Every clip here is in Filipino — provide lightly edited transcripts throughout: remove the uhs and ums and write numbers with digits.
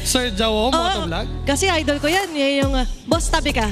Sir Jao, motovlog? Kasi idol ko yan. Yung boss, tabi ka.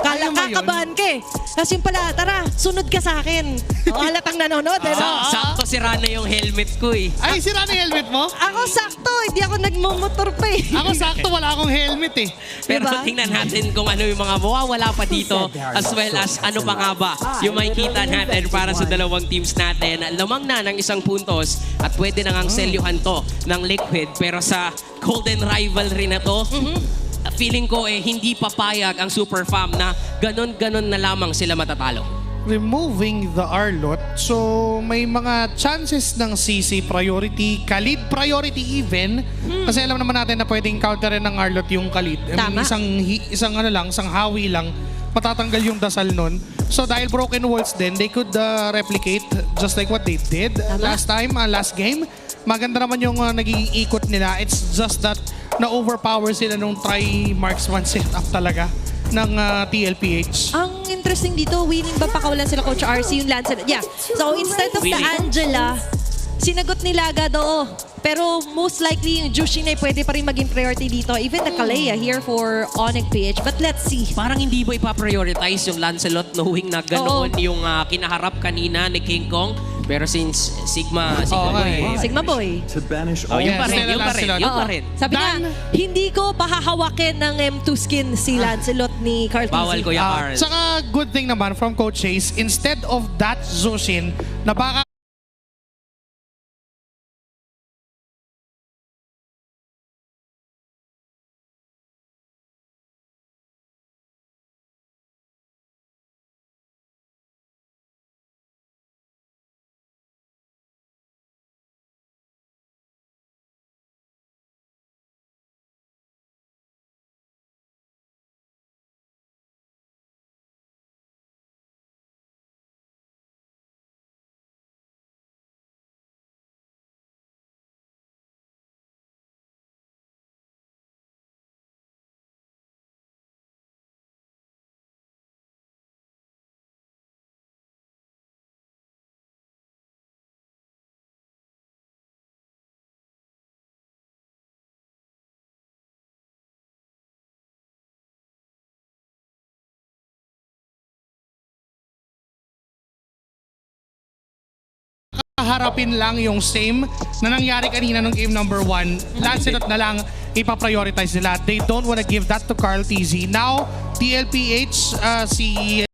Kakabahan ka eh. Kasi yung pala, tara, sunod ka sa akin. Halatang nanonood. Sakto sira na yung helmet ko eh. Ay, sira na yung helmet mo? Ako sakto, hindi ako nagmumotor pa eh. Ako sakto, wala akong helmet eh. Pero Diba? tingnan natin kung ano yung mga mawawala pa dito as well as ano pa nga ba yung makikita natin para sa dalawang teams natin. Lamang na ng isang puntos at pwede na ngang selyuhan to ng Liquid. Pero sa Golden Rivalry na to, feeling ko hindi papayag ang Super Fam na ganon-ganon na lamang sila matatalo. Removing the Arlot, so may mga chances ng CC priority, Khalid priority even, kasi alam naman natin na pwedeng counterin ng Arlot yung Khalid. I mean, Tama. isang hawi lang, matatanggal yung dasal nun. So dahil broken walls din, they could replicate just like what they did last time, last game. Maganda naman yung naging ikot nila. It's just that na-overpower sila nung try-marksman setup talaga ng TLPH. Ang interesting dito, winning ba pakawalan sila Coach RC yung Lancelot? Yeah. So instead of the Winning. Angela, sinagot nila agad, oo. Pero most likely yung Jushin ay pwede pa rin maging priority dito. Even the Kalea here for Onyx PH. But let's see. Parang hindi mo ipaprioritize yung Lancelot knowing na ganoon yung kinaharap kanina ni King Kong. Pero since Sigma Boy. Sigma Boy. To banish Oh, all yun pa rin, Stella yun pa rin, Lancelot. yun pa Oo. rin. Sabi nga, hindi ko pahahawakin ng M2 skin si Lancelot ni Carl Bawal TC. Kuya Carl. Saka good thing naman from Coach Chase, instead of that Zushin na baka harapin lang yung same na nangyari kanina nung game number 1. Lancelot na lang ipaprioritize nila. They don't wanna give that to Carl TZ. Now, TLPH, si